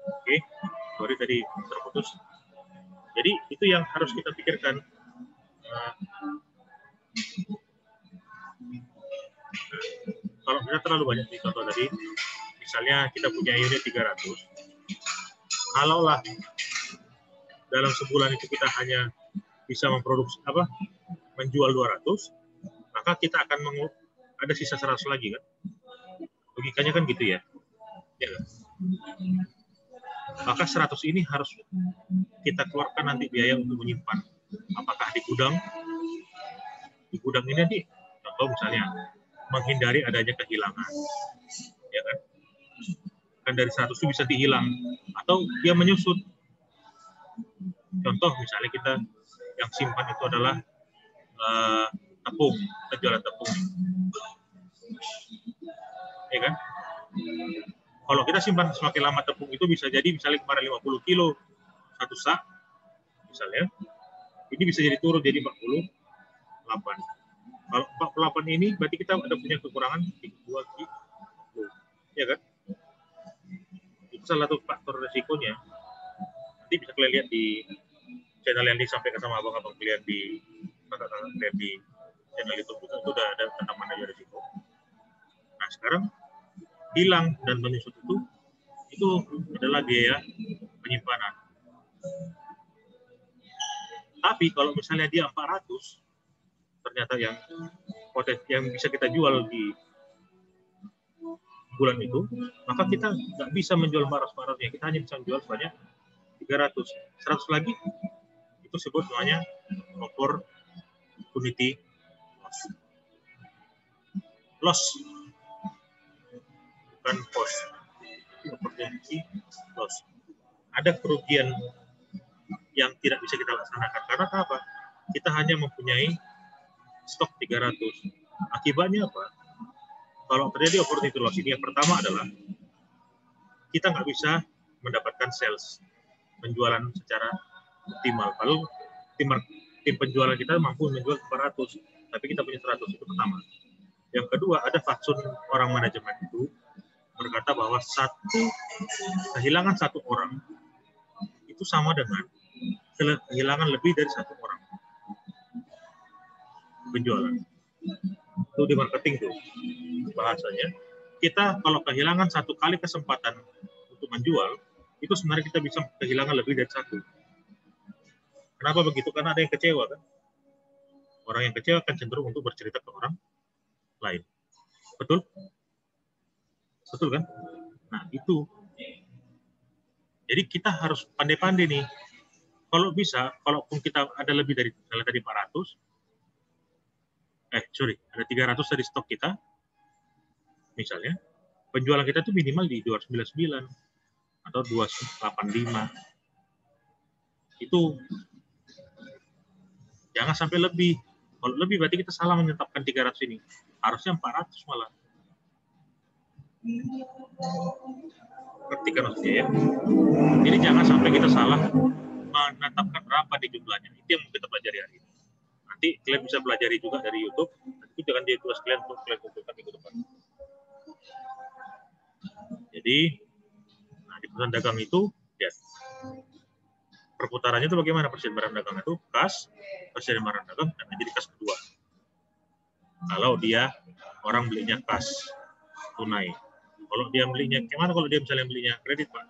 Oke, sorry tadi terputus. Jadi itu yang harus kita pikirkan. Kalau kita terlalu banyak di contoh tadi, misalnya kita punya unit 300, kalaulah dalam sebulan itu kita hanya bisa memproduksi menjual 200, maka kita akan ada sisa 100 lagi kan? Logikanya kan gitu ya. Ya kan? Maka 100 ini harus kita keluarkan nanti biaya untuk menyimpan. Apakah di gudang? Di gudang ini nanti, contoh misalnya, menghindari adanya kehilangan. Ya kan? Kan dari 100 itu bisa dihilang. Atau dia menyusut. Contoh misalnya kita yang simpan itu adalah tepung, kita jualan tepung. Ya kan? Kalau kita simpan semakin lama tepung itu bisa jadi misalnya kemarin 50 kilo satu sak, misalnya, ini bisa jadi turun jadi 48. Kalau 48 ini berarti kita ada punya kekurangan 2 kilo, ya kan? Itu salah satu faktor resikonya. Nanti bisa kalian lihat di channel yang disampaikan sama abang-abang kalian di channel YouTube itu udah ada tentang manajer risiko. Nah sekarang hilang dan menyusut itu adalah biaya penyimpanan. Tapi kalau misalnya dia 400, ternyata yang bisa kita jual di bulan itu, maka kita nggak bisa menjual 400-400-nya, kita hanya bisa menjual sebanyak 300. 100 lagi itu sebut namanya opportunity loss. Bukan cost. Opportunity loss. Ada kerugian yang tidak bisa kita laksanakan. Karena apa? Kita hanya mempunyai stok 300. Akibatnya apa? Kalau terjadi opportunity loss ini, yang pertama adalah kita nggak bisa mendapatkan sales, penjualan secara optimal. Lalu tim penjualan kita mampu menjual 400, tapi kita punya 100, itu pertama. Yang kedua, ada fatsun orang manajemen itu berkata bahwa kehilangan satu orang itu sama dengan kehilangan lebih dari satu orang penjualan. Itu di marketing tuh bahasanya. Kita kalau kehilangan satu kali kesempatan untuk menjual, itu sebenarnya kita bisa kehilangan lebih dari satu. Kenapa begitu? Karena ada yang kecewa kan. Orang yang kecewa akan cenderung untuk bercerita ke orang lain. Betul? Betul kan? Nah itu. Jadi kita harus pandai-pandai nih. Kalau bisa, kalaupun kita ada lebih dari misalnya tadi 400, ada 300 dari stok kita, misalnya, penjualan kita tuh minimal di 299 atau 285. Itu jangan sampai lebih. Kalau lebih berarti kita salah menetapkan 300 ini. Harusnya 400 malah. Ngerti kan maksudnya ya? Jadi jangan sampai kita salah menetapkan berapa di jumlahnya. Itu yang kita pelajari hari ini. Nanti kalian bisa pelajari juga dari YouTube. Itu jangan jadi tugas kalian untuk kalian kumpulkan minggu depan. Jadi, di perusahaan dagang itu, ya, perputarannya itu bagaimana? Persediaan barang dagang itu kas, persediaan barang dagang, dan jadi kas kedua. Kalau dia orang belinya kas tunai. Kalau dia belinya, gimana kalau dia misalnya belinya kredit, Pak?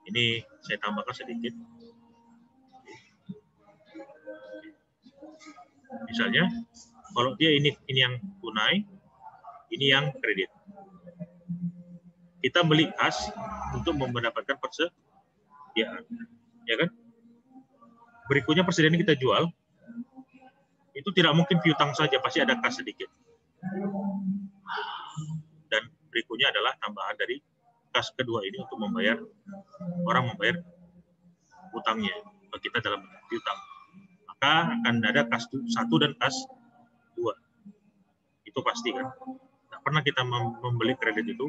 Ini saya tambahkan sedikit. Misalnya, kalau dia ini yang tunai, ini yang kredit. Kita beli kas untuk mendapatkan persediaan, ya kan? Berikutnya persediaan kita jual, itu tidak mungkin piutang saja, pasti ada kas sedikit. Dan berikutnya adalah tambahan dari kas kedua ini untuk membayar utangnya ke kita dalam piutang. Maka akan ada kas 1 dan kas 2. Itu pasti kan. Tidak pernah kita membeli kredit itu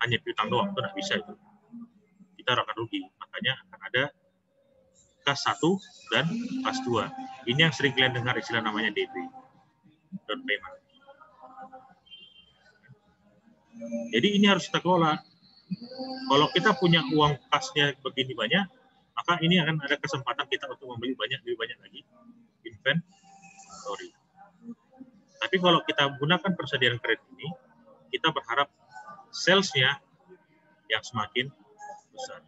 hanya piutang doang, itu tidak bisa itu. Kita akan rugi. Makanya akan ada kas 1 dan kas 2. Ini yang sering kalian dengar istilah namanya DP, down payment. Jadi ini harus kita kelola. Kalau kita punya uang kasnya begini banyak, maka ini akan ada kesempatan kita untuk membeli lebih banyak lagi inventory. Tapi kalau kita gunakan persediaan kredit ini, kita berharap sales-nya yang semakin besar.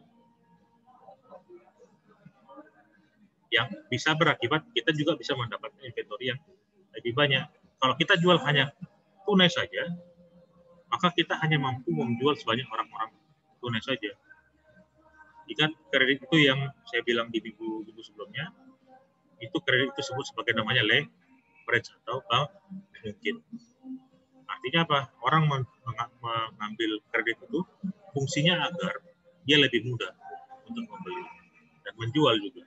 Yang bisa berakibat kita juga bisa mendapatkan inventory yang lebih banyak. Kalau kita jual hanya tunai saja, maka kita hanya mampu menjual sebanyak orang-orang tunai saja. Ingat kredit itu yang saya bilang di minggu sebelumnya, itu kredit itu disebut sebagai namanya leverage atau mungkin. Artinya apa? Orang mengambil kredit itu fungsinya agar dia lebih mudah untuk membeli dan menjual juga.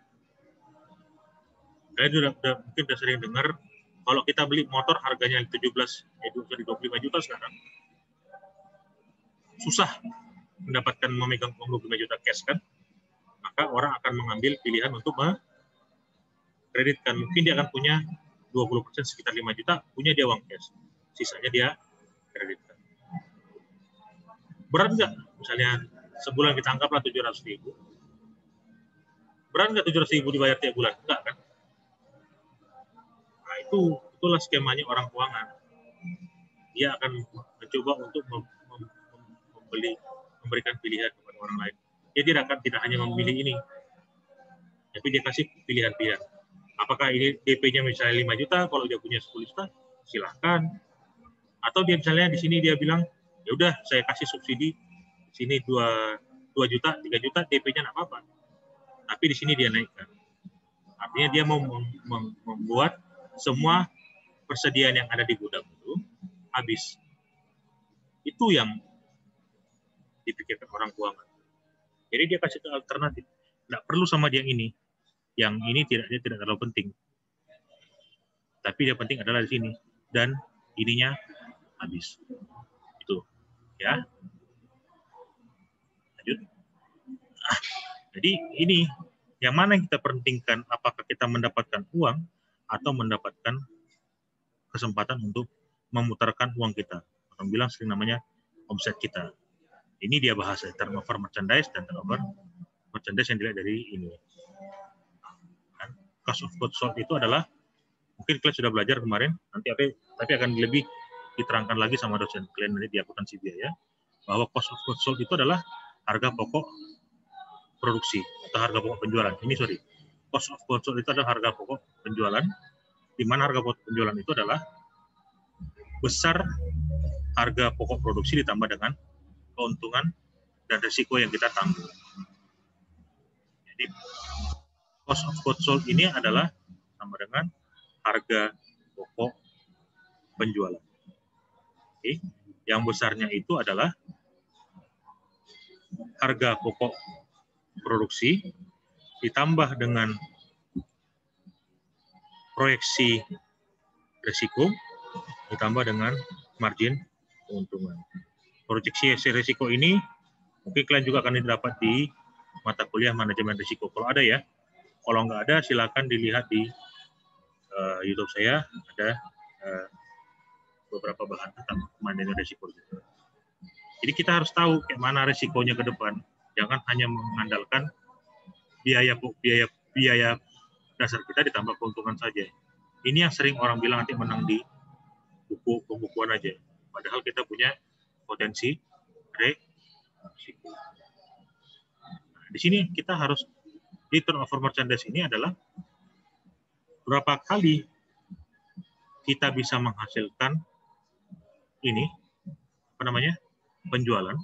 Kalian mungkin sudah sering dengar kalau kita beli motor harganya 25 juta sekarang, susah mendapatkan memegang uang 25 juta cash kan, maka orang akan mengambil pilihan untuk mengkreditkan. Mungkin dia akan punya 20% sekitar 5 juta, punya dia uang cash. Sisanya dia kreditkan. Berat nggak? Misalnya sebulan kita anggaplah 700.000. Berat nggak 700.000 dibayar tiap bulan? Enggak kan? Nah, itulah skemanya orang keuangan. Dia akan mencoba untuk memberikan pilihan kepada orang lain. Dia tidak hanya memilih ini, tapi dia kasih pilihan-pilihan. Apakah ini DP-nya misalnya 5 juta, kalau dia punya 10 juta, silahkan. Atau dia misalnya di sini dia bilang, ya udah saya kasih subsidi, di sini 2 juta, 3 juta, DP-nya nggak apa-apa. Tapi di sini dia naikkan. Artinya dia mau membuat semua persediaan yang ada di gudang itu habis. Itu yang dipikirkan orang keuangan. Jadi dia kasih alternatif. Nggak perlu sama dia yang ini. Yang ini dia tidak terlalu penting. Tapi yang penting adalah di sini. Dan ininya habis. Itu. Ya. Lanjut. Jadi ini yang mana yang kita pentingkan, apakah kita mendapatkan uang atau mendapatkan kesempatan untuk memutarkan uang kita. Orang bilang sering namanya omset kita. Ini dia bahasa turnover merchandise dan turnover merchandise yang dilihat dari ini. Cost of goods sold itu adalah, mungkin kalian sudah belajar kemarin, tapi akan lebih diterangkan lagi sama dosen kalian nanti di akuntansi biaya, bahwa cost of goods sold itu adalah harga pokok produksi atau harga pokok penjualan. Cost of goods sold itu adalah harga pokok penjualan, di mana harga pokok penjualan itu adalah besar harga pokok produksi ditambah dengan keuntungan dan risiko yang kita tanggung. Jadi cost of goods sold ini adalah sama dengan harga pokok penjualan. Oke. Yang besarnya itu adalah harga pokok produksi ditambah dengan proyeksi risiko ditambah dengan margin keuntungan. Proyeksi risiko ini mungkin kalian juga akan didapat di mata kuliah manajemen risiko. Kalau ada ya. Kalau nggak ada, silakan dilihat di YouTube saya, ada beberapa bahan tentang manajemen risiko. Jadi kita harus tahu kayak mana risikonya ke depan. Jangan hanya mengandalkan biaya dasar kita ditambah keuntungan saja. Ini yang sering orang bilang nanti menang di buku pembukuan aja. Padahal kita punya potensi risiko. Nah, di sini kita harus di turnover merchandise ini adalah berapa kali kita bisa menghasilkan ini penjualan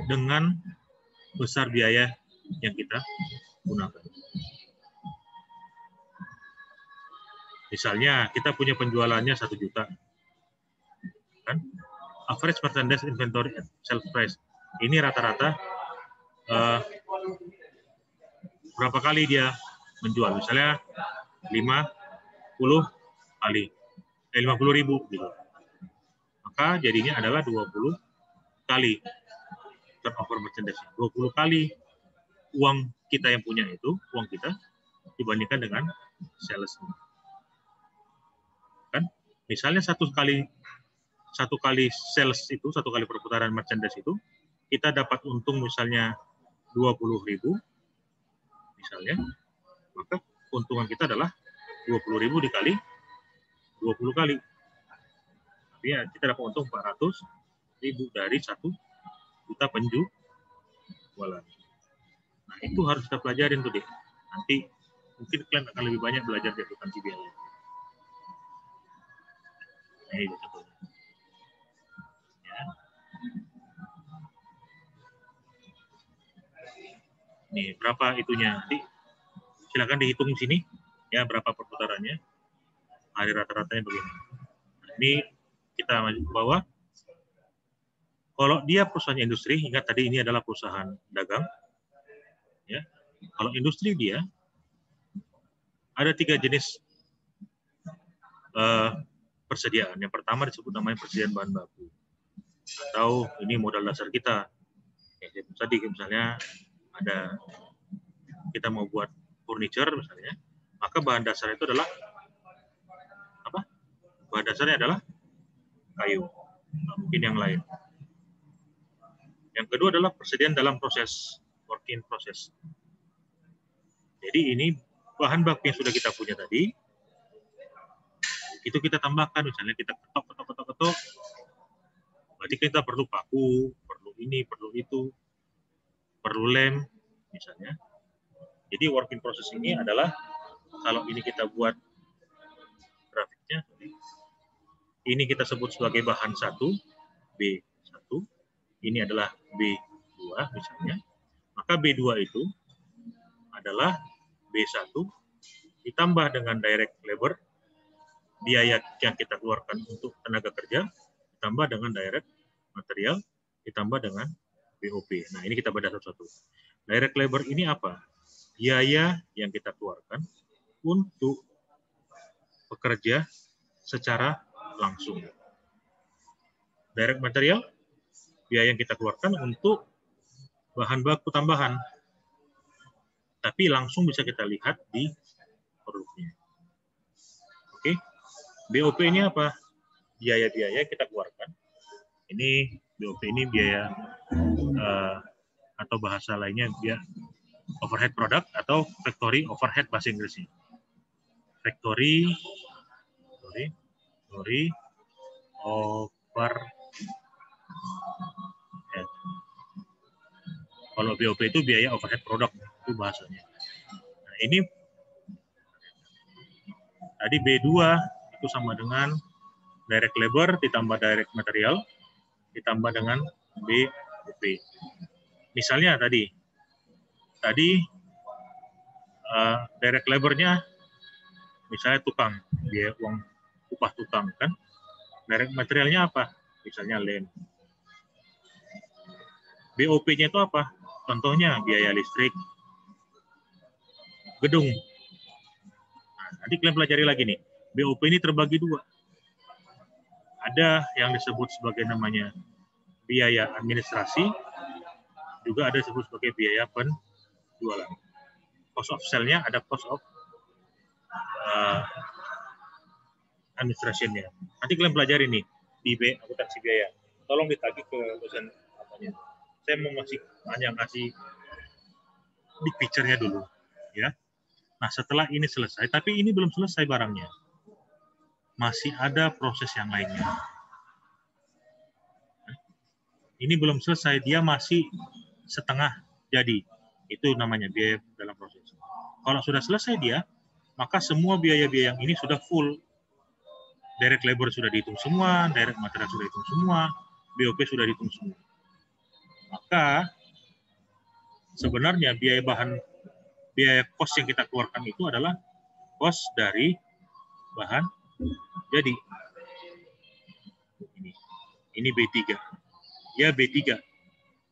dengan besar biaya yang kita gunakan. Misalnya kita punya penjualannya 1 juta, kan? Average merchandise inventory at sales price ini rata-rata berapa kali dia menjual? Misalnya 50 kali, 50.000 gitu. Maka jadinya adalah 20 kali turnover merchandise. 20 kali uang kita yang punya itu, uang kita dibandingkan dengan sales. Kan? Misalnya 1 kali satu kali sales itu, satu kali perputaran merchandise itu, kita dapat untung misalnya 20.000 misalnya, maka keuntungan kita adalah 20.000 dikali 20 kali. Artinya kita dapat untung 400.000 dari 1 juta penjualan. Nah, itu harus kita pelajarin tuh, Dek. Nanti mungkin kalian akan lebih banyak belajar di akuntansi biaya. Nah, ini contohnya. Ya. Nih, berapa itunya? Nanti silakan dihitung di sini. Ya, berapa perputarannya. Hari rata-ratanya begini. Nah, ini kita maju ke bawah. Kalau dia perusahaan industri, ingat tadi ini adalah perusahaan dagang. Ya. Kalau industri dia, ada 3 jenis persediaan. Yang pertama disebut namanya persediaan bahan baku. Atau ini modal dasar kita. Ya, tadi misalnya ada kita mau buat furniture misalnya, maka bahan dasar itu adalah apa? Bahan dasarnya adalah kayu. Nah, mungkin yang lain. Yang kedua adalah persediaan dalam proses, work in process. Jadi ini bahan baku yang sudah kita punya tadi, itu kita tambahkan, misalnya kita ketok, berarti kita perlu paku, perlu ini, perlu itu, perlu lem, misalnya. Jadi work in process ini adalah, kalau ini kita buat grafiknya, ini kita sebut sebagai bahan 1, B1, ini adalah B2 misalnya, maka B2 itu adalah B1 ditambah dengan direct labor, biaya yang kita keluarkan untuk tenaga kerja, ditambah dengan direct material, ditambah dengan BOP. Nah, ini kita bedah satu-satu. Direct labor ini apa? Biaya yang kita keluarkan untuk pekerja secara langsung. Direct material, biaya yang kita keluarkan untuk bahan baku tambahan. Tapi langsung bisa kita lihat di produknya. Oke. BOP ini apa? Biaya-biaya kita keluarkan. Ini BOP ini biaya atau bahasa lainnya dia overhead product atau factory overhead bahasa Inggrisnya. Factory overhead. Kalau BOP itu biaya overhead product itu bahasanya. Nah, ini tadi B2 itu sama dengan direct labor ditambah direct material ditambah dengan BOP. Misalnya tadi direct labor-nya misalnya tukang, biaya uang upah tukang kan. Direct materialnya apa? Misalnya lem. BOP-nya itu apa? Contohnya biaya listrik, gedung. Nah, nanti kalian pelajari lagi nih. BOP ini terbagi 2. Ada yang disebut sebagai namanya biaya administrasi, juga ada disebut sebagai biaya penjualan. Cost of sale-nya ada cost of administration-nya. Nanti kalian pelajari nih di akuntansi biaya. Tolong ditagih ke dosen apanya. Saya mau hanya ngasih big picture-nya dulu, ya. Nah, setelah ini selesai, tapi ini belum selesai barangnya. Masih ada proses yang lainnya. Ini belum selesai, dia masih setengah jadi. Itu namanya biaya dalam proses. Kalau sudah selesai dia, maka semua biaya-biaya yang ini sudah full. Direct labor sudah dihitung semua, direct material sudah dihitung semua, BOP sudah dihitung semua. Maka sebenarnya biaya cost yang kita keluarkan itu adalah cost dari bahan jadi. Ini B3. Ya, B3.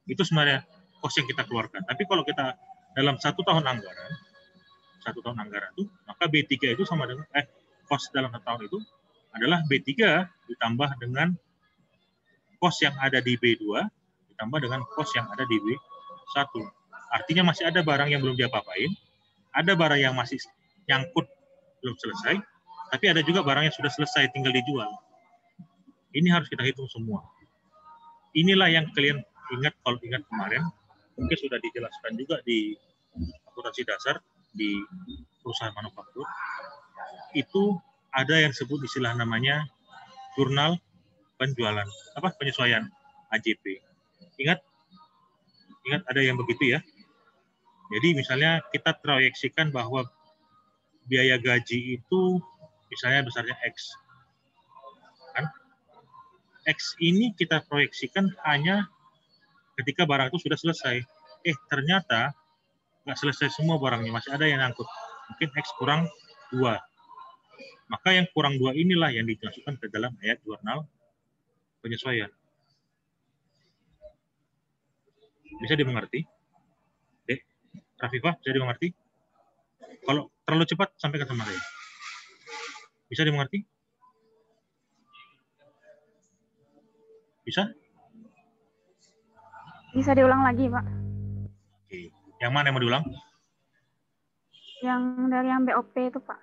Itu sebenarnya cost yang kita keluarkan. Tapi kalau kita dalam 1 tahun anggaran itu, maka B3 itu sama dengan cost dalam 1 tahun itu adalah B3 ditambah dengan cost yang ada di B2 ditambah dengan cost yang ada di B1. Artinya masih ada barang yang belum diapa-apain, ada barang yang masih nyangkut belum selesai, tapi ada juga barang yang sudah selesai tinggal dijual. Ini harus kita hitung semua. Inilah yang kalian ingat, kalau ingat kemarin, mungkin sudah dijelaskan juga di akuntansi dasar di perusahaan manufaktur. Itu ada yang disebut istilah namanya jurnal penyesuaian AJP. Ingat ada yang begitu ya. Jadi misalnya kita proyeksikan bahwa biaya gaji itu misalnya besarnya X. Kan? X ini kita proyeksikan hanya ketika barang itu sudah selesai. Ternyata nggak selesai semua barangnya, masih ada yang ngangkut. Mungkin X kurang 2. Maka yang kurang 2 inilah yang dimasukkan ke dalam ayat jurnal penyesuaian. Bisa dimengerti? Rafifah, bisa dimengerti? Kalau terlalu cepat, sampaikan sama saya. Bisa dimengerti? Bisa? Bisa diulang lagi, Pak. Oke. Yang mana yang mau diulang? Yang dari yang BOP itu, Pak.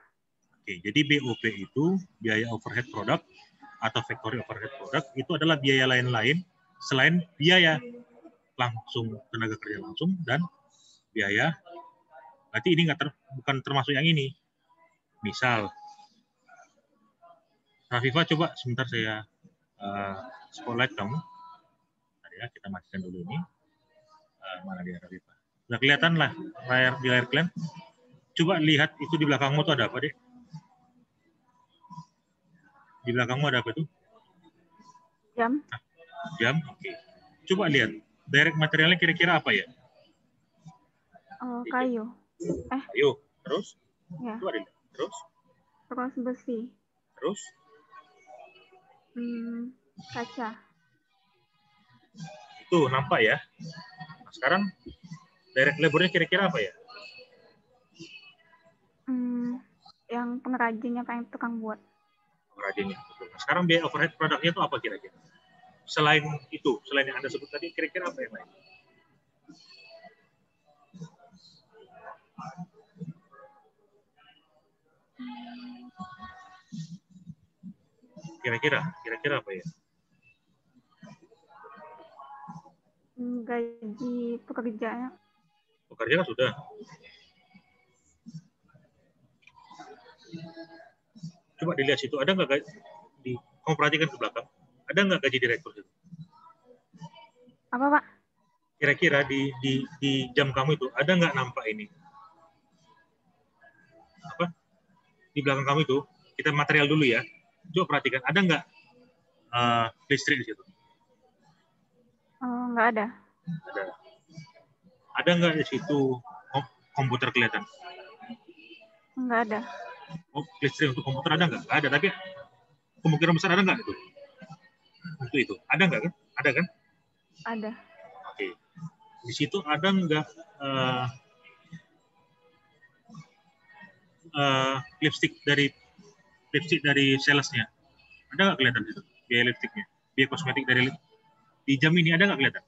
Oke, jadi BOP itu biaya overhead product atau factory overhead product itu adalah biaya lain-lain selain biaya langsung tenaga kerja langsung dan biaya. Berarti ini bukan termasuk yang ini. Misal, Rafifah coba sebentar saya spotlight kamu. Ya, kita matikan dulu ini. Mana dia Rafifah? Sudah kelihatan lah di layar kalian. Coba lihat itu di belakangmu tuh ada apa, Dek? Di belakangmu ada apa itu? Jam. Jam, oke. Coba lihat. Direct materialnya kira-kira apa ya? Kayu. Kayu. Terus? Ya. Coba dilihat. Terus? Terus besi. Terus? Kaca. Itu nampak ya. Nah, sekarang direct labor-nya kira-kira apa ya? Yang pengrajinnya, Pak, yang tukang buat. Pengrajinnya. Nah, sekarang biaya overhead produknya itu apa kira-kira? Selain itu, selain yang Anda sebut tadi, kira-kira apa yang lain? Kira-kira apa ya? Gaji pekerjanya. Pekerja kan sudah. Coba dilihat situ, ada nggak gaji? Kamu perhatikan ke belakang, ada nggak gaji direktur itu? Apa, Pak? Kira-kira di jam kamu itu ada nggak nampak ini? Apa? Di belakang kamu itu, kita material dulu ya. Coba perhatikan, ada nggak listrik di situ? Nggak ada. Ada. Ada nggak di situ komputer kelihatan? Nggak ada. Listrik untuk komputer ada nggak? Nggak ada, tapi kemungkinan besar ada nggak itu? Untuk itu. Ada nggak kan? Ada kan? Ada. Oke. Di situ ada nggak lipstick dari salesnya? Ada nggak kelihatan itu? Biaya lipsticknya? Biaya kosmetik dari di jam ini ada nggak kelihatan?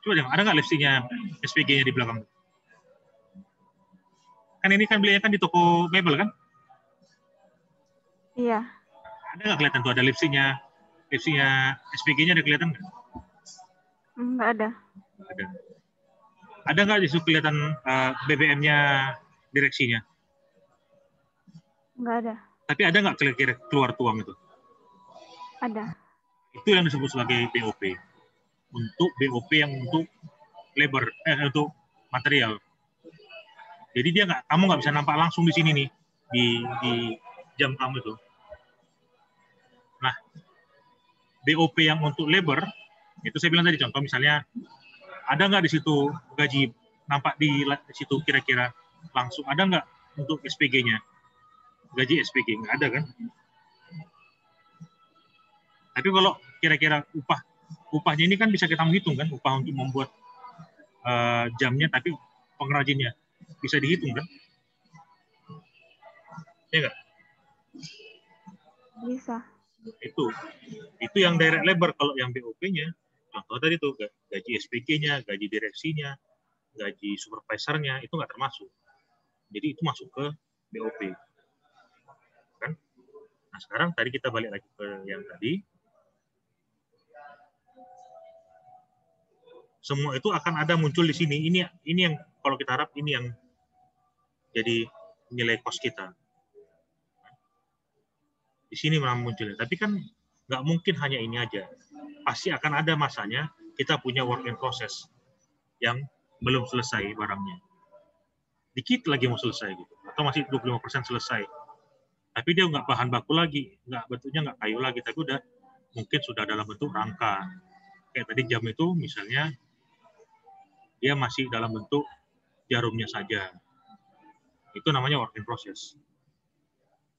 Coba deh, ada nggak lipsticknya SPG-nya di belakang? Kan ini kan belinya kan di toko mebel kan? Iya. Ada nggak kelihatan tuh ada lipsticknya SPG-nya ada kelihatan nggak? Nggak ada. Ada. Ada nggak di situ kelihatan BBM-nya direksinya? Nggak ada. Tapi ada nggak kira-kira keluar tuang itu? Ada. Itu yang disebut sebagai BOP. Untuk BOP yang untuk labor, untuk material. Jadi kamu nggak bisa nampak langsung di sini nih, di jam kamu itu. Nah, BOP yang untuk labor, itu saya bilang tadi contoh misalnya, ada nggak di situ gaji nampak di situ kira-kira langsung, ada nggak untuk SPG-nya? Gaji SPG, nggak ada kan? Tapi kalau kira-kira upahnya ini kan bisa kita menghitung kan, upah untuk membuat jamnya, tapi pengrajinnya bisa dihitung kan? Ya nggak? Bisa. Itu yang direct labor. Kalau yang BOP-nya, contoh tadi tuh gaji SPG-nya, gaji direksinya, gaji supervisornya itu nggak termasuk. Jadi itu masuk ke BOP, kan? Nah, sekarang tadi kita balik lagi ke yang tadi. Semua itu akan ada muncul di sini. Ini yang kalau kita harap ini yang jadi nilai cost kita. Di sini memang munculnya. Tapi kan nggak mungkin hanya ini aja. Pasti akan ada masanya kita punya work in process yang belum selesai barangnya. Dikit lagi mau selesai gitu. Atau masih 25% selesai. Tapi dia nggak bahan baku lagi. Bentuknya nggak kayu lagi. Tapi udah mungkin sudah dalam bentuk rangka. Kayak tadi jam itu misalnya dia masih dalam bentuk jarumnya saja. Itu namanya work in process.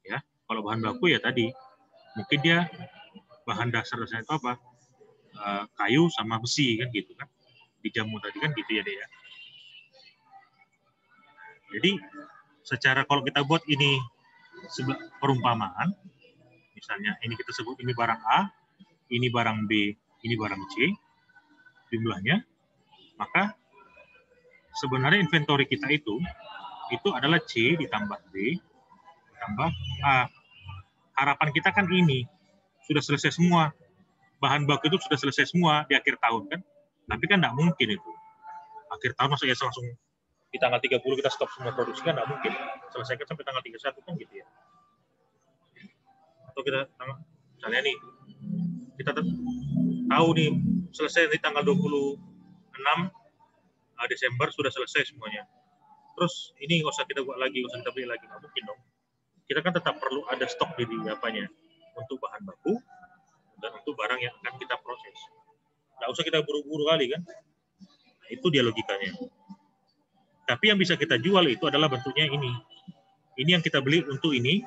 Ya, kalau bahan baku ya tadi mungkin dia bahan dasar-dasarnya itu apa? Kayu sama besi kan gitu kan. Di jamu tadi kan gitu ya deh ya. Jadi secara kalau kita buat ini perumpamaan, misalnya ini kita sebut ini barang A, ini barang B, ini barang C, jumlahnya, maka sebenarnya inventory kita itu adalah C ditambah B ditambah A. Harapan kita kan ini sudah selesai semua, bahan baku itu sudah selesai semua di akhir tahun kan, tapi kan nggak mungkin itu akhir tahun masa ya langsung di tanggal 30 kita stop semua produksi kan nggak mungkin, selesaikan sampai tanggal 31 kan gitu ya. Atau kita misalnya nih kita tahu nih selesai di tanggal 26 Desember sudah selesai semuanya. Terus ini nggak usah kita buat lagi, nggak usah kita beli lagi, nggak mungkin dong. Kita kan tetap perlu ada stok di apanya untuk bahan baku dan untuk barang yang akan kita proses. Nggak usah kita buru-buru kali kan. Itu dia logikanya. Tapi yang bisa kita jual itu adalah bentuknya ini. Ini yang kita beli untuk ini,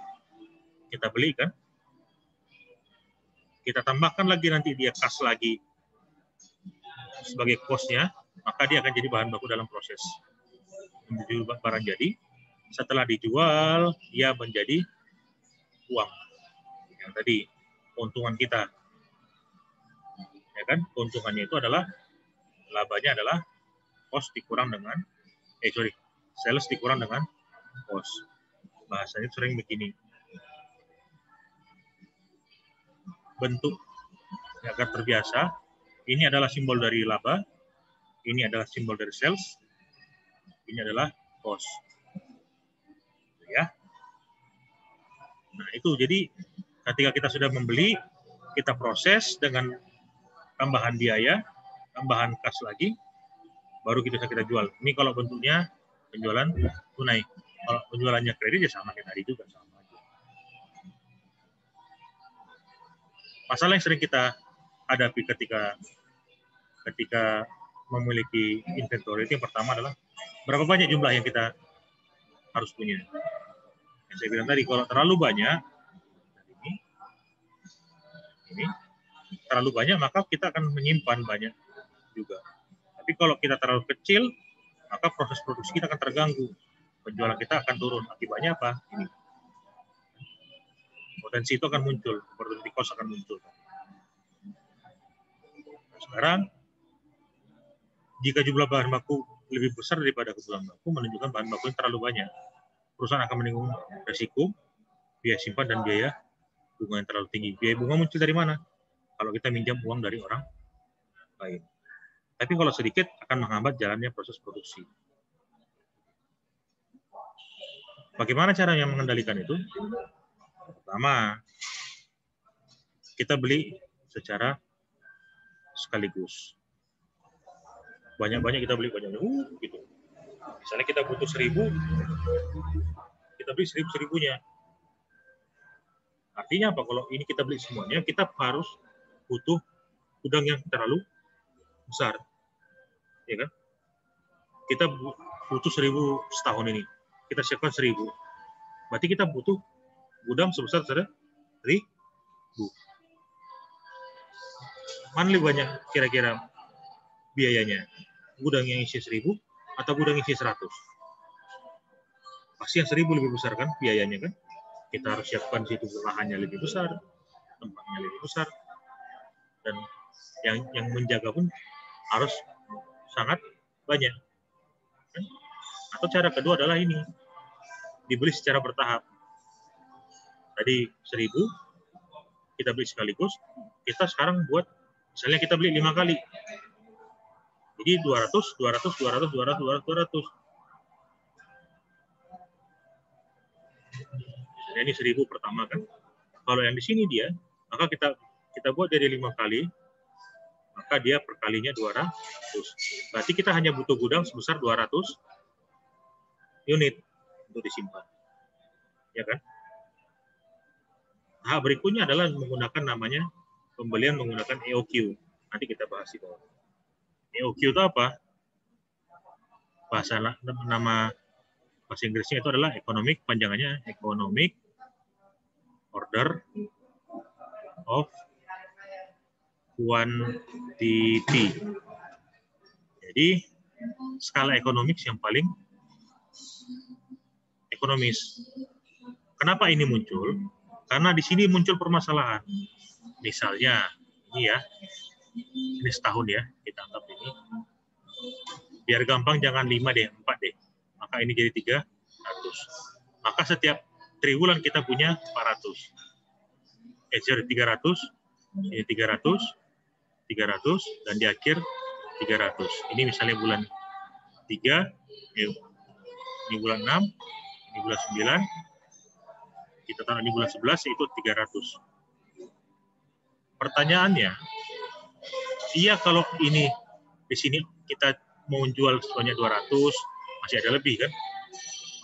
kita beli kan. Kita tambahkan lagi nanti dia kas lagi sebagai cost-nya, maka dia akan jadi bahan baku dalam proses menuju barang jadi. Setelah dijual, dia menjadi uang. Yang tadi keuntungan kita, ya kan? Keuntungannya itu adalah labanya adalah cost dikurang dengan sales dikurang dengan cost. Bahasanya sering begini. Bentuk agar terbiasa. Ini adalah simbol dari laba, ini adalah simbol dari sales, ini adalah cost. Ya. Nah, itu jadi ketika kita sudah membeli, kita proses dengan tambahan biaya, tambahan kas lagi, baru kita jual. Ini kalau bentuknya penjualan tunai. Kalau penjualannya kredit ya sama kayak tadi juga, sama aja. Masalah yang sering kita hadapi ketika memiliki inventory itu yang pertama adalah berapa banyak jumlah yang kita harus punya. Yang saya bilang tadi, kalau terlalu banyak, ini terlalu banyak, maka kita akan menyimpan banyak juga. Tapi kalau kita terlalu kecil, maka proses produksi kita akan terganggu. Penjualan kita akan turun. Akibatnya apa? Ini. Potensi itu akan muncul, opportunity cost akan muncul. Sekarang, jika jumlah bahan baku lebih besar daripada kebutuhan baku, menunjukkan bahan baku yang terlalu banyak. Perusahaan akan menanggung resiko, biaya simpan dan biaya bunga yang terlalu tinggi. Biaya bunga muncul dari mana? Kalau kita minjam uang dari orang lain. Tapi kalau sedikit akan menghambat jalannya proses produksi. Bagaimana caranya mengendalikan itu? Pertama, kita beli secara sekaligus. Banyak-banyak kita beli, banyak-banyak, gitu. Misalnya kita butuh 1000, kita beli 1000-1000-nya. Artinya apa? Kalau ini kita beli semuanya, kita harus butuh gudang yang terlalu besar. Ya kan? Kita butuh 1000 setahun ini. Kita siapkan 1000. Berarti kita butuh gudang sebesar 1000. Mana lebih banyak kira-kira biayanya? Gudang yang isi 1000 atau gudang yang isi 100? Pasti yang 1000 lebih besar kan biayanya kan? Kita harus siapkan situ lahannya lebih besar, tempatnya lebih besar, dan yang menjaga pun harus sangat banyak. Atau cara kedua adalah ini, dibeli secara bertahap. Tadi 1.000, kita beli sekaligus, kita sekarang buat, misalnya kita beli 5 kali. Jadi 200, 200, 200, 200, 200, 200. Nah, ini 1.000 pertama kan. Kalau yang di sini dia, maka kita buat jadi 5 kali, maka dia perkalinya 200. Berarti kita hanya butuh gudang sebesar 200 unit untuk disimpan. Ya kan? Tahap berikutnya adalah menggunakan namanya pembelian menggunakan EOQ. Nanti kita bahas di bawah. EOQ itu apa? Nama bahasa Inggrisnya itu adalah economic, panjangannya Economic Order of Quantity. Jadi skala ekonomik yang paling ekonomis. Kenapa ini muncul? Karena di sini muncul permasalahan. Misalnya, ini ya, ini setahun ya, kita anggap ini. Biar gampang jangan 5 deh, 4 deh. Maka ini jadi 300. Maka setiap triwulan kita punya 400. Jadi 300, ini 300, 300, dan di akhir 300. Ini misalnya bulan 3, ini bulan 6, ini bulan 9, kita taruh di bulan 11 itu 300. Pertanyaannya, iya kalau ini di sini kita mau jual sebanyak 200, masih ada lebih kan?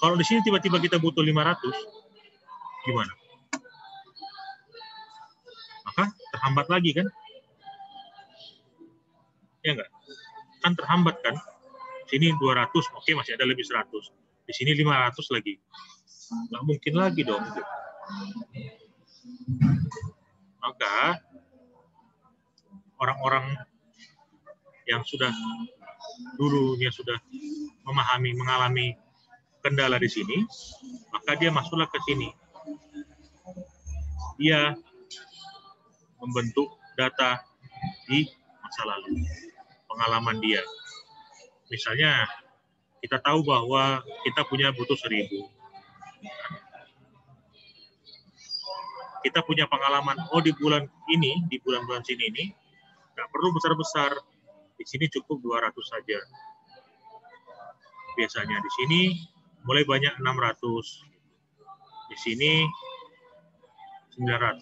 Kalau di sini tiba-tiba kita butuh 500, gimana? Maka terhambat lagi kan? Ya enggak? Kan terhambat kan? Sini 200, oke masih ada lebih 100. Di sini 500 lagi. Nggak mungkin lagi dong. Maka orang-orang yang sudah dulunya sudah mengalami kendala di sini, maka dia masuklah ke sini. Dia membentuk data di masa lalu, pengalaman dia. Misalnya, kita tahu bahwa kita butuh 1.000. Kita punya pengalaman, oh di bulan ini, di bulan-bulan sini ini, nggak perlu besar-besar. Di sini cukup 200 saja. Biasanya di sini mulai banyak 600. Di sini 900.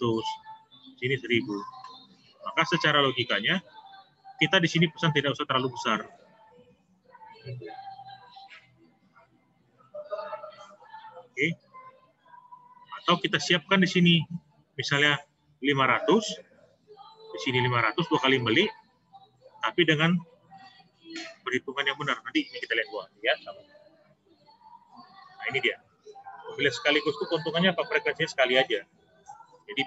Di sini 1.000. Maka secara logikanya, kita di sini pesan tidak usah terlalu besar. Oke. Atau kita siapkan di sini, misalnya 500, di sini 500, 2 kali beli, tapi dengan perhitungan yang benar. Nanti ini kita lihat buah, ya. Nah ini dia. Pembelian sekaligus itu keuntungannya apa? Frekuensinya sekali aja. Jadi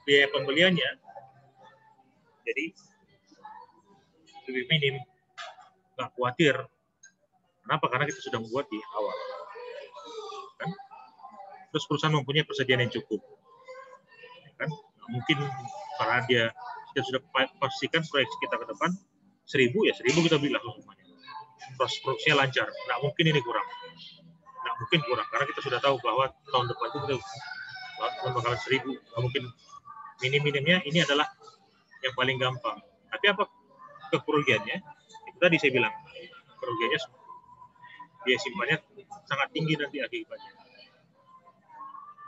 biaya pembeliannya jadi lebih minim. Nggak khawatir. Kenapa? Karena kita sudah membuat di awal. Kan? Terus perusahaan mempunyai persediaan yang cukup. Kan? Mungkin karena kita sudah pastikan proyeksi kita ke depan 1.000 ya 1.000 kita beli langsung semuanya. Produksinya lancar, nggak mungkin ini kurang, nggak mungkin kurang karena kita sudah tahu bahwa tahun depan itu kita bakalan 1.000, nggak mungkin. Minim-minimnya ini adalah yang paling gampang. Tapi apa kerugiannya? Itu tadi saya bilang kerugiannya biaya simpannya sangat tinggi nanti akibatnya.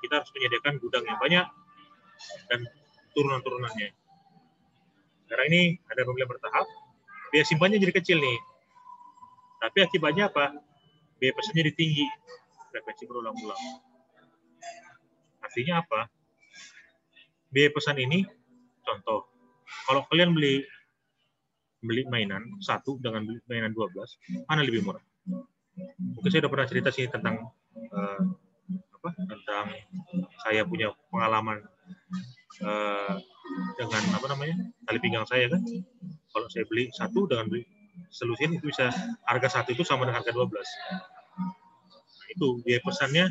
Kita harus menyediakan gudang yang banyak dan turunan-turunannya. Sekarang ini ada pembelian bertahap, biaya simpannya jadi kecil nih. Tapi akibatnya apa? Biaya pesannya jadi tinggi, frekuensi berulang-ulang. Artinya apa? Biaya pesan ini, contoh, kalau kalian beli mainan 1 dengan beli mainan 12, mana lebih murah? Mungkin saya udah pernah cerita sini tentang tentang saya punya pengalaman dengan tali pinggang saya kan. Kalau saya beli 1 dengan beli selusin itu bisa harga 1 itu sama dengan harga 12. Nah, itu biaya pesannya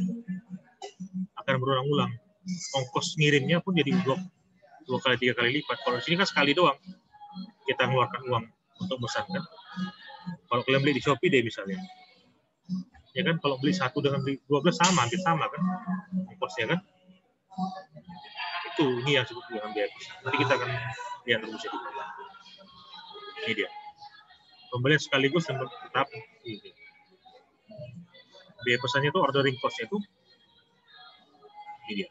akan berulang-ulang. Ongkos ngirimnya pun jadi 2 kali 3 kali lipat. Kalau di sini kan sekali doang kita mengeluarkan uang untuk pesan kan. Kalau kalian beli di Shopee deh misalnya, ya kan kalau beli 1 dengan beli 12 hampir sama kan ongkosnya kan. Ini yang disebut dengan biaya pesan. Nanti kita akan lihat rumusnya di bawah. Ini dia. Pembelian sekaligus dan tetap ini. Biaya pesannya itu ordering cost-nya itu ini dia.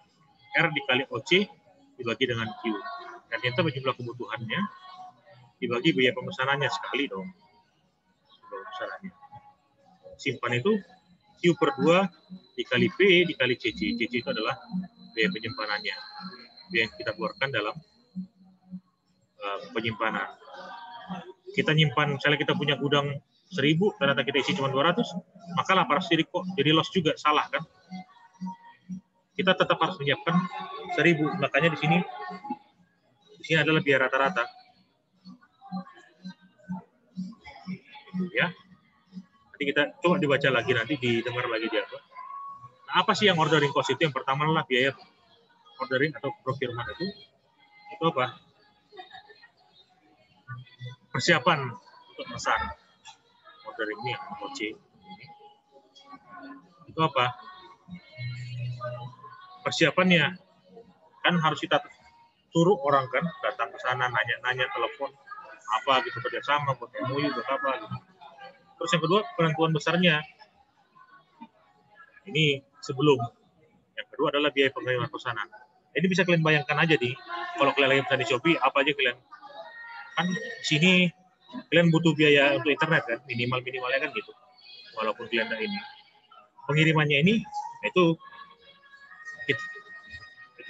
R dikali OC dibagi dengan Q. Ternyata jumlah kebutuhannya dibagi biaya pemesanannya sekali dong. Pemesanannya. Simpan itu Q per 2 dikali P dikali CC. CC itu adalah biaya penyimpanannya. Biaya yang kita keluarkan dalam penyimpanan. Kita nyimpan, misalnya kita punya gudang 1000, ternyata kita isi cuma 200, maka lapar sendiri kok jadi loss juga, salah kan? Kita tetap harus menyiapkan 1000, makanya di sini adalah biaya rata-rata. Ya, nanti kita coba dibaca lagi, nanti didengar lagi dia. Nah, apa sih yang ordering cost itu? Yang pertama adalah biaya ordering atau procurement itu apa? Persiapan untuk pesan. Ordering ini OC. Itu apa? Persiapannya kan harus kita suruh orang kan datang ke sana nanya-nanya, telepon apa gitu, kerjasama buat MOU buat apa gitu. Terus yang kedua penentuan besarnya. Ini sebelum. Yang kedua adalah biaya pengiriman pesanan. Ini bisa kalian bayangkan aja nih, kalau kalian lagi pesan di Shopee, apa aja kalian kan di sini kalian butuh biaya untuk internet kan, minimalnya kan gitu. Walaupun kalian ada ini. Pengirimannya ini itu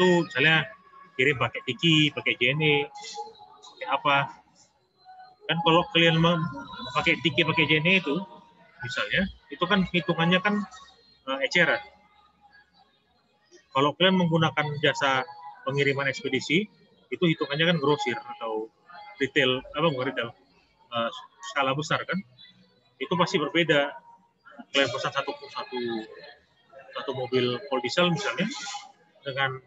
misalnya kirim pakai Tiki, pakai JNE, pakai apa. Kan kalau kalian pakai Tiki, pakai JNE itu misalnya, itu kan hitungannya kan eceran. Kalau kalian menggunakan jasa pengiriman ekspedisi, itu hitungannya kan grosir atau retail, skala besar kan, itu pasti berbeda. Kalian pesan satu mobil full diesel misalnya, dengan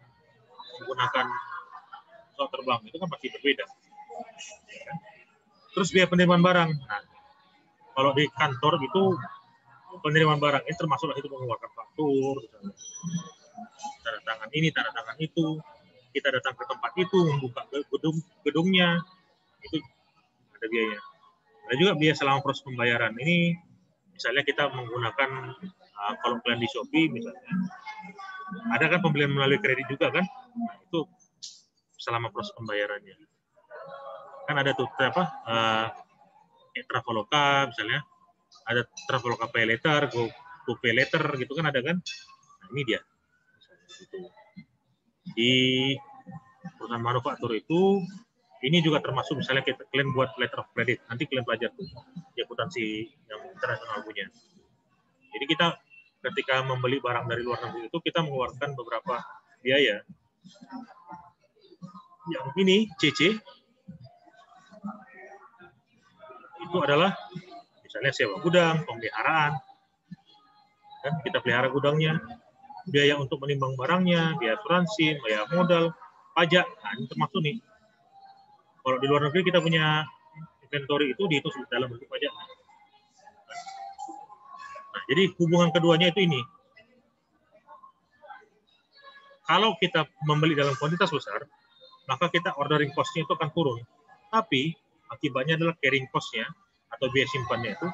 menggunakan pesawat terbang, itu kan pasti berbeda. Terus biaya penerimaan barang. Nah, kalau di kantor itu penerimaan barang ini termasuklah itu mengeluarkan faktur, tanda tangan ini, tanda tangan itu, kita datang ke tempat itu, membuka gedungnya, itu ada biayanya. Ada juga biaya selama proses pembayaran. Ini misalnya kita menggunakan, kalau kalian di Shopee misalnya, ada kan pembelian melalui kredit juga kan, nah, itu selama proses pembayarannya. Kan ada tuh Traveloka misalnya, ada Traveloka Pay Later, GoPay Later gitu kan ada kan. Nah, ini dia. Di perusahaan manufaktur itu, ini juga termasuk misalnya kalian buat letter of credit, nanti kalian belajar tuh di akuntansi yang internasional punya. Jadi kita ketika membeli barang dari luar negeri itu kita mengeluarkan beberapa biaya. Yang ini CC itu adalah misalnya sewa gudang, pemeliharaan, kan kita pelihara gudangnya, biaya untuk menimbang barangnya, biaya asuransi, biaya modal, pajak, nah ini termasuk nih. Kalau di luar negeri kita punya inventory itu dihitung dalam bentuk pajak. Nah, jadi hubungan keduanya itu ini. Kalau kita membeli dalam kuantitas besar, maka kita ordering cost-nya itu akan turun. Tapi akibatnya adalah carrying cost-nya atau biaya simpannya itu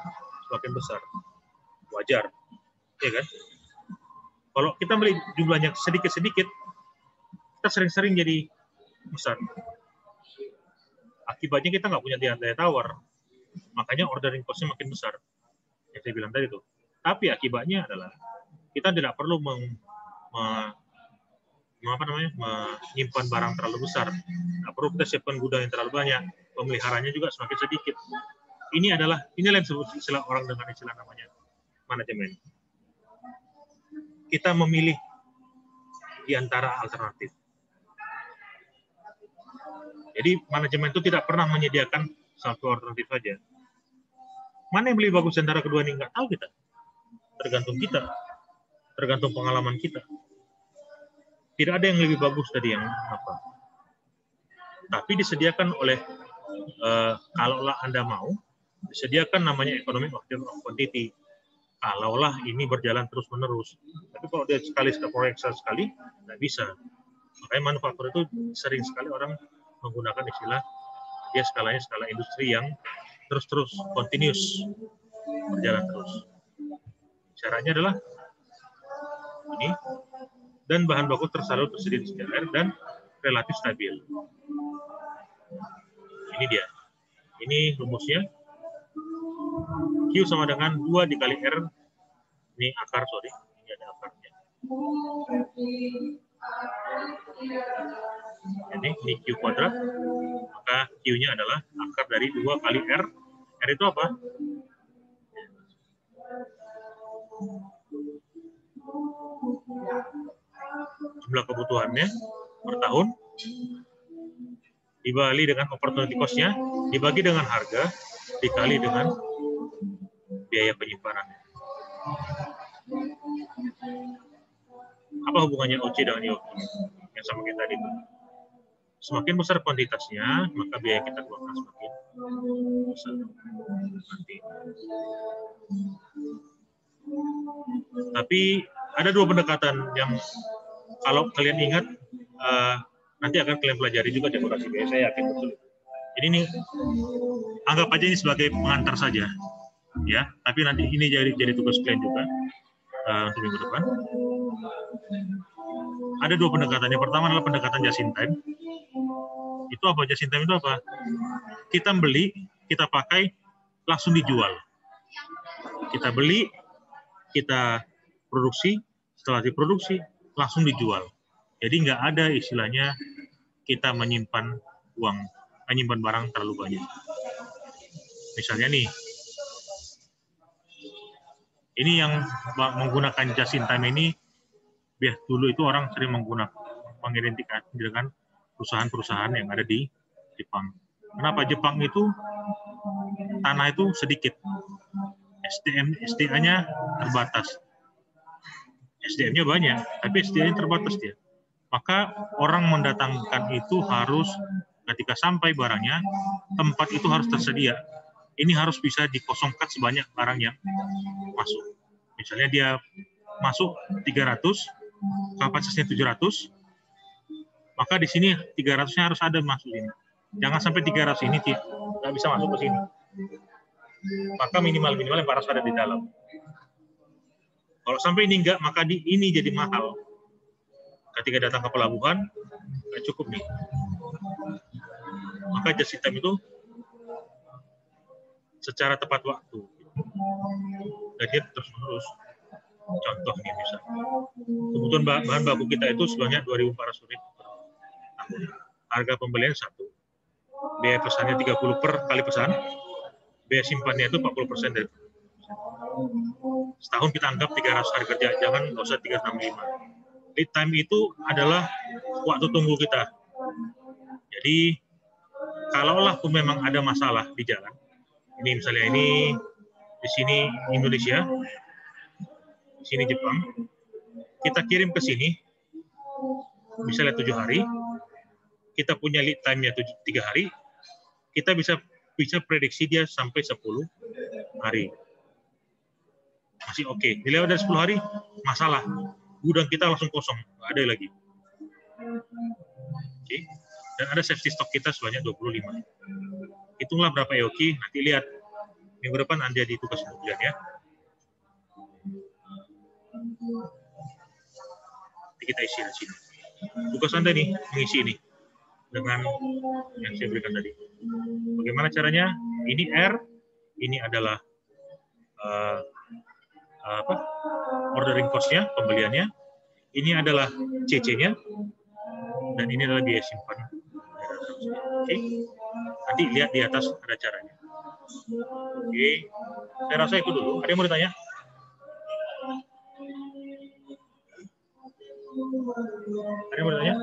semakin besar. Wajar, ya kan? Kalau kita beli jumlahnya sedikit-sedikit, kita sering-sering jadi besar. Akibatnya kita nggak punya daya tawar. Makanya ordering cost-nya makin besar. Yang saya bilang tadi itu. Tapi akibatnya adalah kita tidak perlu menyimpan barang terlalu besar. Nggak perlu kita siapkan gudang yang terlalu banyak. Pemeliharanya juga semakin sedikit. Inilah yang disebut istilah orang dengan istilah namanya manajemen. Kita memilih di antara alternatif. Jadi manajemen itu tidak pernah menyediakan satu alternatif saja. Mana yang lebih bagus antara kedua ini nggak tahu kita. Tergantung kita, tergantung pengalaman kita. Tidak ada yang lebih bagus dari yang apa. Tapi disediakan oleh kalaulah Anda mau, disediakan namanya economic of quantity. Kalaulah ini berjalan terus-menerus. Tapi kalau dia sekali proyek sekali, nggak bisa. Makanya manufaktur itu sering sekali orang menggunakan istilah dia skalanya skala industri yang terus-terus continuous berjalan terus. Caranya adalah ini, dan bahan baku selalu tersedia di setiap air dan relatif stabil. Ini dia. Ini rumusnya. Q sama dengan 2 dikali R. Ini akar, sorry. Ini ada akarnya. Jadi ini Q kuadrat. Maka Q-nya adalah akar dari 2 kali R. R itu apa? Jumlah kebutuhannya per tahun dibagi dengan opportunity cost-nya, dibagi dengan harga, dikali dengan biaya penyimpanan. Apa hubungannya OC dengan IOQ? Yang sama kita tadi. Semakin besar kuantitasnya, maka biaya kita keluarkan semakin besar. Nanti. Tapi ada 2 pendekatan yang kalau kalian ingat nanti akan kalian pelajari juga di akurasi biaya, saya yakin betul. Jadi ini anggap aja ini sebagai pengantar saja, ya. Tapi nanti ini jadi tugas kalian juga untuk minggu depan. Ada 2 pendekatan. Yang pertama adalah pendekatan just in time. Itu apa? Just in time itu apa? Kita beli, kita pakai, langsung dijual. Kita beli, kita produksi, setelah diproduksi langsung dijual. Jadi nggak ada istilahnya kita menyimpan uang, menyimpan barang terlalu banyak. Misalnya nih, ini yang menggunakan just in time ini, biar dulu itu orang sering mengidentikan dengan perusahaan-perusahaan yang ada di Jepang. Kenapa? Jepang itu tanah itu sedikit, SDA-nya terbatas. SDM-nya banyak, tapi SDM-nya terbatas dia. Maka orang mendatangkan itu harus ketika sampai barangnya, tempat itu harus tersedia. Ini harus bisa dikosongkan sebanyak barang yang masuk. Misalnya dia masuk 300, kapasitasnya 700, maka di sini 300-nya harus ada masuk ini. Jangan sampai 300 ini nggak bisa masuk ke sini. Maka minimal yang harus ada di dalam. Kalau sampai ini enggak, maka ini jadi mahal. Ketika datang ke pelabuhan, nggak cukup nih. Maka just in time itu secara tepat waktu. Dan dia terus-menerus. Contoh nih bisa. Kebutuhan bahan baku kita itu sebanyak 2.400 unit per tahun. Harga pembelian 1. Biaya pesannya 30 per kali pesan. Biaya simpannya itu 40% dari setahun kita anggap 300 hari kerja, jangan nggak usah 365. Lead time itu adalah waktu tunggu kita. Jadi kalaulah pun memang ada masalah di jalan, ini misalnya ini di sini Indonesia, di sini Jepang, kita kirim ke sini, misalnya 7 hari, kita punya lead time-nya 3 hari, kita bisa prediksi dia sampai 10 hari. Masih oke. Dilewat dari 10 hari, masalah. Gudang kita langsung kosong, nggak ada lagi. Oke. Dan ada safety stock kita sebanyak 25. Hitunglah berapa EOQ, nanti lihat. Minggu depan Anda di tugas kemudian ya. Nanti kita isi di sini. Tugas Anda nih, mengisi ini. Dengan yang saya berikan tadi. Bagaimana caranya? Ini R, ini adalah ordering cost-nya, pembeliannya. Ini adalah CC-nya, dan ini adalah biaya simpan. Oke. Nanti lihat di atas ada caranya. Oke. Saya rasa itu dulu. Ada yang mau ditanya? Ada yang mau ditanya?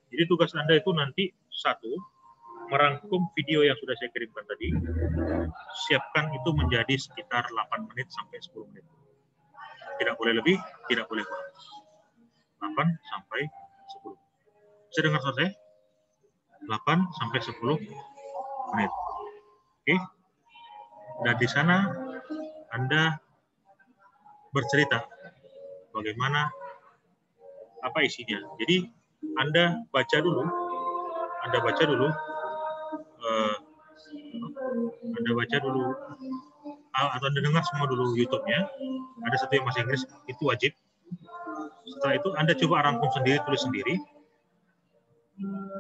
Jadi tugas Anda itu nanti 1, merangkum video yang sudah saya kirimkan tadi, siapkan itu menjadi sekitar 8 menit sampai 10 menit. Tidak boleh lebih, tidak boleh kurang. 8 sampai 10. Bisa dengar suara saya? 8 sampai 10 menit. Oke. Dan di sana Anda bercerita bagaimana apa isinya. Jadi Anda baca dulu atau Anda dengar semua dulu YouTube-nya. Ada satu yang bahasa Inggris, itu wajib. Setelah itu Anda coba rangkum sendiri, tulis sendiri.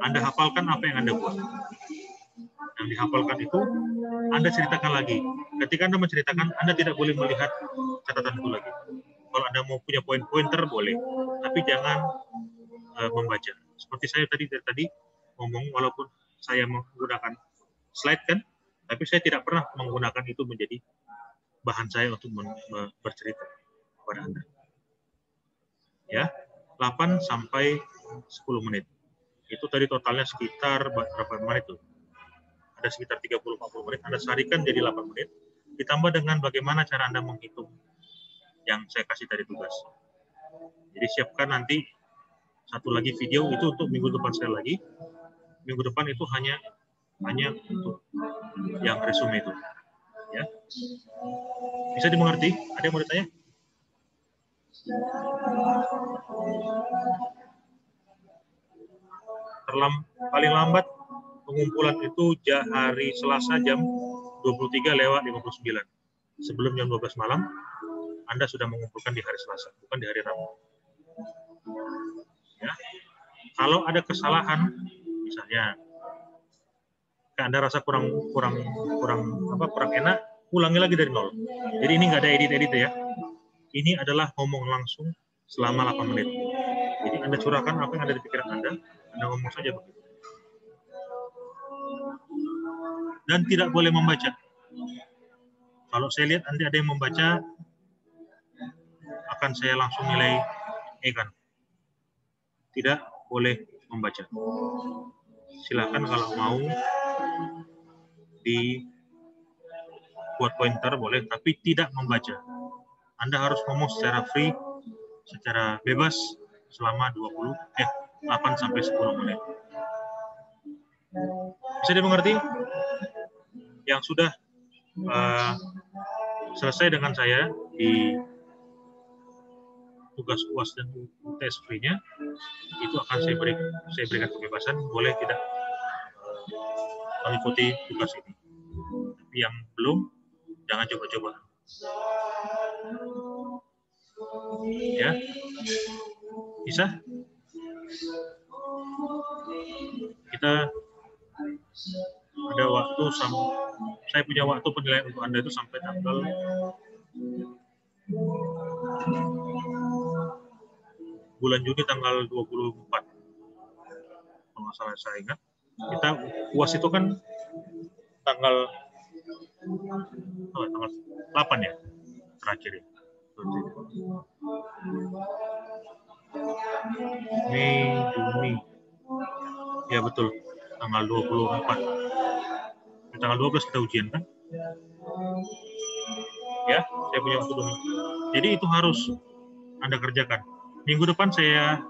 Anda hafalkan apa yang Anda buat. Yang dihafalkan itu Anda ceritakan lagi. Ketika Anda menceritakan, Anda tidak boleh melihat catatan itu lagi. Kalau Anda mau punya poin-pointer boleh, tapi jangan membaca. Seperti saya tadi ngomong, walaupun saya menggunakan slide kan, tapi saya tidak pernah menggunakan itu menjadi bahan saya untuk bercerita kepada Anda. Ya, 8 sampai 10 menit. Itu tadi totalnya sekitar berapa menit itu? Ada sekitar 30-40 menit. Anda sarikan jadi 8 menit. Ditambah dengan bagaimana cara Anda menghitung yang saya kasih tadi tugas. Jadi siapkan nanti satu lagi video itu untuk minggu depan sekali lagi. Minggu depan itu hanya untuk yang resume itu. Ya. Bisa dimengerti? Ada yang mau ditanya? Paling lambat pengumpulan itu hari Selasa jam 23:59. Sebelum jam 12 malam, Anda sudah mengumpulkan di hari Selasa, bukan di hari Rabu. Ya. Kalau ada kesalahan, misalnya Anda rasa kurang enak, ulangi lagi dari nol. Jadi ini nggak ada edit ya. Ini adalah ngomong langsung selama 8 menit. Jadi Anda curahkan apa yang ada di pikiran Anda ngomong saja begitu. Dan tidak boleh membaca. Kalau saya lihat Anda ada yang membaca, akan saya langsung nilai E kan. Tidak boleh membaca. Silakan kalau mau dibuat pointer boleh, tapi tidak membaca. Anda harus ngomong secara free, secara bebas selama 8 sampai 10 menit. Bisa dimengerti? Yang sudah selesai dengan saya di tugas UAS dan UTS free-nya, itu akan saya berikan kebebasan, boleh tidak mengikuti tugas ini. Tapi yang belum, jangan coba-coba. Ya, bisa? Kita ada waktu, saya punya waktu penilaian untuk Anda itu sampai tanggal bulan Juni tanggal 24. Kalau nggak salah saya ingat. Kita UAS itu kan tanggal 8 ya, terakhir ya. Mei, Juni. Ya betul, tanggal 24. Di tanggal 12 kita ujian kan? Ya, saya punya waktu 2 minggu. Jadi itu harus Anda kerjakan. Minggu depan saya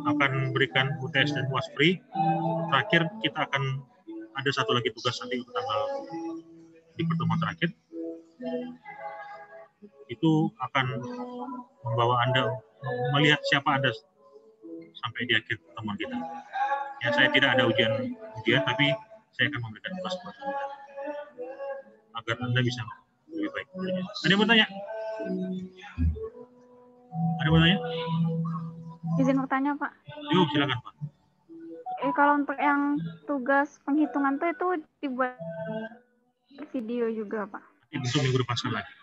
akan berikan UTS dan UAS free. Terakhir kita akan ada satu lagi tugas nanti untuk tanggal di pertemuan terakhir. Itu akan membawa Anda melihat siapa Anda sampai di akhir pertemuan kita. Ya, saya tidak ada ujian, tapi saya akan memberikan tugas buat Anda agar Anda bisa lebih baik. Ada yang mau tanya? Ada yang mau tanya? Izin bertanya, Pak. Yuk, silakan, Pak. Kalau untuk yang tugas penghitungan itu dibuat video juga, Pak? Itu minggu depan sekali lagi.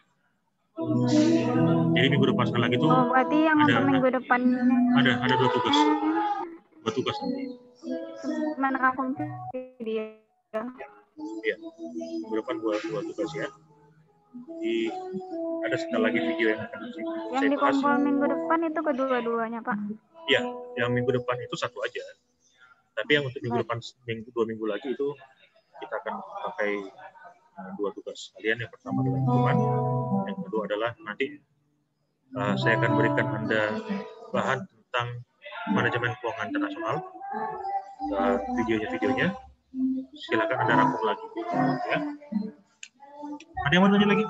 Jadi minggu depan sekali lagi itu berarti yang ada, untuk minggu depan ada 2 tugas. 2 tugas nanti. Mana rangkum video? Iya, minggu depan 2 tugas ya. Jadi ada sekali lagi video yang akan yang dikumpul minggu depan itu kedua-duanya, Pak? Iya, yang minggu depan itu satu aja. Tapi yang untuk minggu depan 2 minggu lagi itu kita akan pakai 2 tugas. Kalian yang pertama adalah hitungan, yang kedua adalah nanti saya akan berikan Anda bahan tentang manajemen keuangan internasional, videonya. silakan Anda rangkum lagi. Ya. Ada yang mau tanya lagi?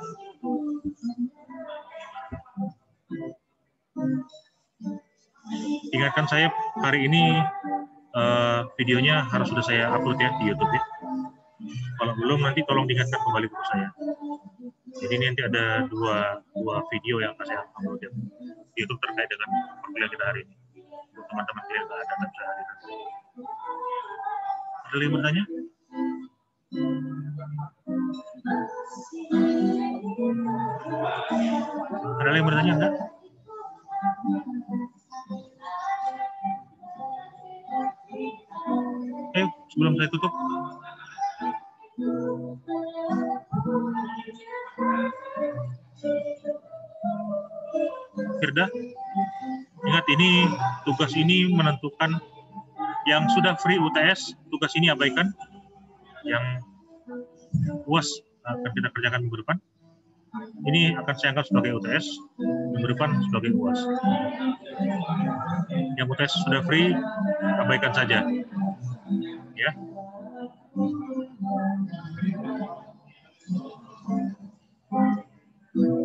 Ingatkan saya, hari ini videonya harus sudah saya upload ya di YouTube ya. Kalau belum nanti tolong diingatkan kembali ke saya. Jadi ini nanti ada dua video yang akan saya upload ya. Di YouTube terkait dengan perkuliahan kita hari ini. Untuk teman-teman yang nggak ada bisa hari ini. Ada yang bertanya? Ada yang bertanya enggak? Ayo, sebelum saya tutup. Firda, ingat ini tugas ini menentukan yang sudah free UTS, tugas ini abaikan. Yang UAS akan kita kerjakan minggu depan. Ini akan saya anggap sebagai UTS, minggu depan sebagai UAS. Yang UTS sudah free, abaikan saja. Ya.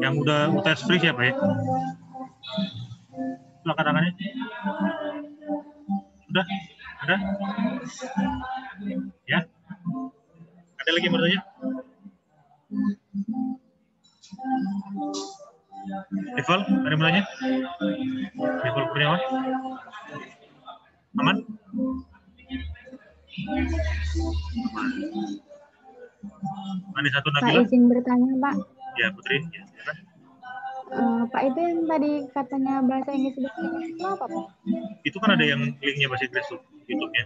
Yang udah UTS free siapa ya? Itu angkat tangannya. Sudah? Ada? Ya? Ada lagi yang bertanya? Rival, ada yang bertanya? Rival Kurniawan? Aman? Ada satu Nabila? Pak, izin bertanya, Pak. Ya, Putri. Ya, Pak, itu yang tadi katanya bahasa Inggris itu apa, Pak? Itu kan ada yang linknya bahasa Inggris tuh, YouTube-nya.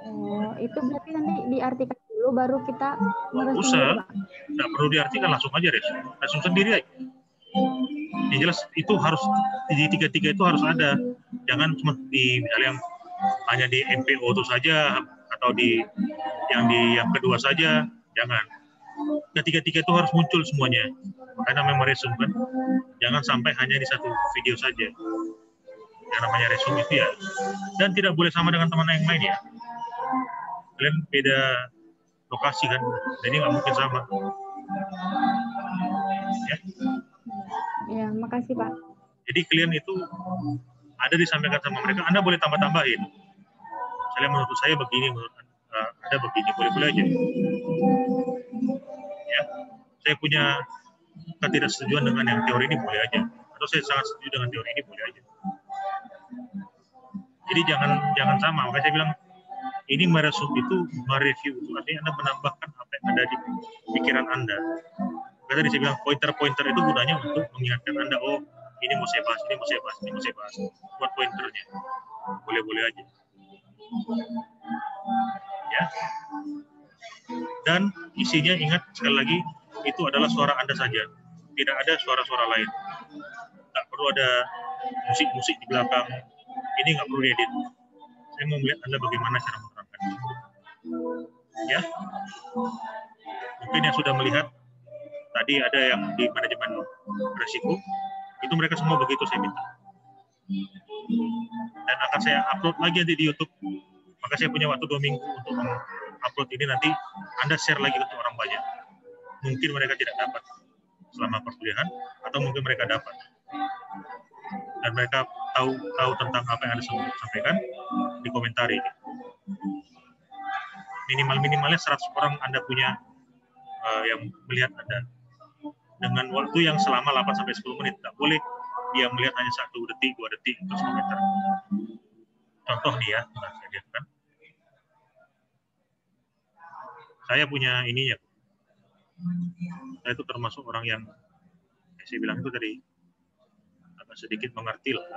Oh, itu berarti nanti diartikan dulu baru kita Nggak usah, nggak perlu diartikan, langsung aja Res. Langsung sendiri aja. Yang jelas itu harus di tiga-tiga itu harus ada. Jangan cuma di misalnya yang hanya di MPO itu saja atau di yang kedua saja, jangan. Ketiga-tiga itu harus muncul semuanya. Makanya namanya resume kan. Jangan sampai hanya di satu video saja. Yang namanya resume itu ya. Dan tidak boleh sama dengan teman yang lain ya. Kalian beda lokasi kan, jadi nggak mungkin sama. Ya. Ya, makasih Pak. Jadi klien itu ada disampaikan sama mereka, Anda boleh tambah-tambahin. Misalnya menurut saya begini, menurut Anda begini, boleh-boleh aja. Ya, saya punya ketidaksetujuan dengan yang teori ini boleh aja, atau saya sangat setuju dengan teori ini boleh aja. Jadi jangan sama. Makanya saya bilang ini meresum itu mereview itu artinya Anda menambahkan apa yang ada di pikiran Anda. Karena tadi saya bilang pointer-pointer itu gunanya untuk mengingatkan Anda, oh ini mau saya bahas, ini mau saya bahas, ini mau saya bahas. Buat pointernya, boleh-boleh aja. Ya. Dan isinya ingat sekali lagi itu adalah suara Anda saja, tidak ada suara-suara lain. Tak perlu ada musik-musik di belakang. Ini nggak perlu diedit. Saya mau melihat Anda bagaimana cara menerangkan. Ya, mungkin yang sudah melihat tadi ada yang di manajemen resiko, itu mereka semua begitu saya minta. Dan akan saya upload lagi nanti di YouTube. Maka saya punya waktu 2 minggu untuk upload ini, nanti Anda share lagi untuk orang banyak. Mungkin mereka tidak dapat selama perkuliahan, atau mungkin mereka dapat. Dan mereka tahu tentang apa yang Anda sampaikan, dikomentari. Minimalnya 100 orang Anda punya yang melihat Anda. Dengan waktu yang selama 8-10 menit. Tak boleh dia melihat hanya 1 detik, 2 detik, terus komentar. Contoh nih ya, saya lihat kan. Saya punya ininya. Saya itu termasuk orang yang saya bilang itu tadi agak sedikit mengerti lah.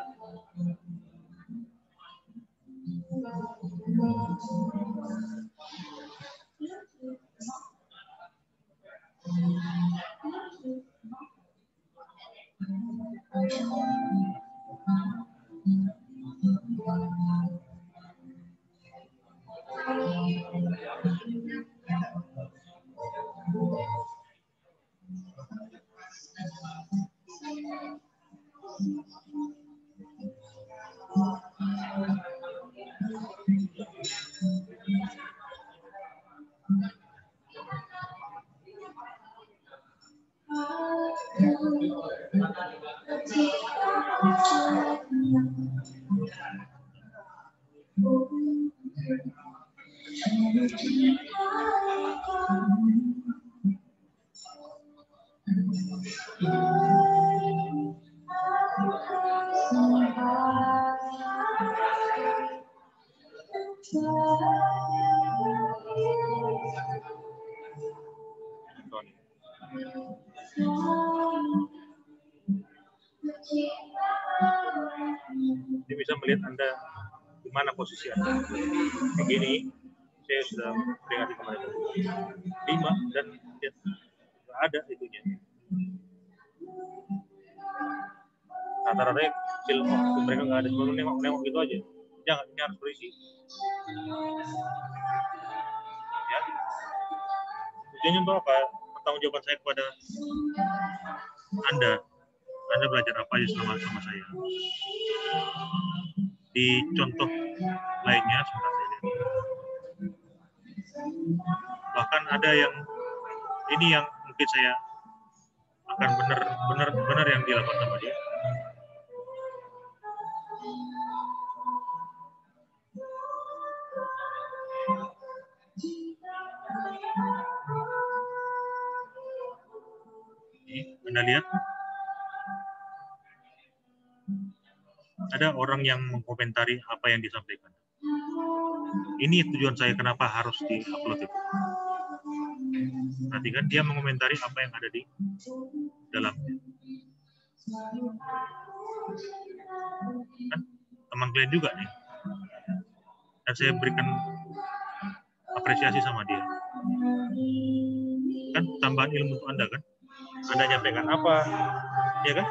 Dia bisa melihat Anda di mana posisi Anda. Begini, saya sudah peringati kemarin 5 dan ya, ada itunya. Rata-rata kecil, mereka nggak ada, cuma nengok gitu aja. Jangan, ini harus berisi. Ya. Tujuannya untuk apa? Pertanggungjawaban saya kepada Anda belajar apa aja sama saya. Di contoh lainnya, sebentar saya lihat. Bahkan ada yang ini yang mungkin saya akan benar yang dilakukan sama dia. Ini, Anda lihat ada orang yang mengkomentari apa yang disampaikan. Ini tujuan saya kenapa harus di-upload itu. Perhatikan dia mengomentari apa yang ada di dalamnya. Kan teman klien juga nih. Dan saya berikan apresiasi sama dia. Kan tambahan ilmu untuk Anda kan? Anda nyampaikan apa? Ya kan?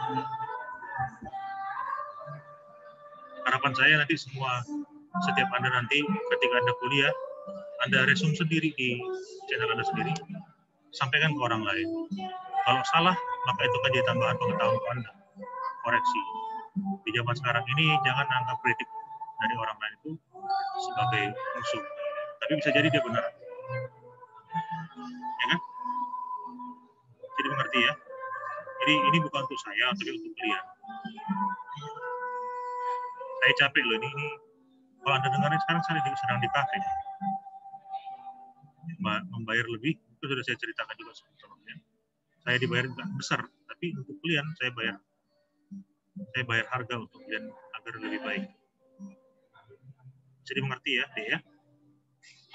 Harapan saya nanti setiap Anda nanti ketika Anda kuliah, Anda resume sendiri di channel Anda sendiri, sampaikan ke orang lain. Kalau salah, maka itu kan jadi tambahan pengetahuan untuk Anda. Koreksi. Di zaman sekarang ini, jangan anggap kritik dari orang lain itu sebagai musuh. Tapi bisa jadi dia benar. Ya kan? Jadi mengerti ya? Jadi ini bukan untuk saya, tapi untuk kalian. Saya capek loh, ini kalau Anda dengarnya sekarang saya sedang di kafe. Membayar lebih, itu sudah saya ceritakan juga sebelumnya. Saya dibayar nggak besar, tapi untuk kalian saya bayar harga untuk kalian agar lebih baik. Jadi mengerti ya, Dek ya?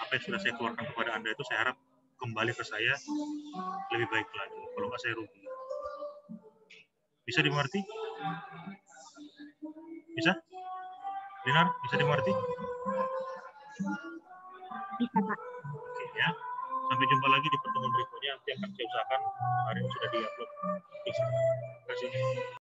Apa yang sudah saya keluarkan kepada Anda itu saya harap kembali ke saya lebih baik lagi. Kalau nggak saya rugi. Bisa dimengerti? Bisa? Dinar, bisa dimengerti? Bisa, Pak. Oke ya. Sampai jumpa lagi di pertemuan berikutnya. Nanti akan saya usahakan hari ini sudah di-upload. Terima kasih.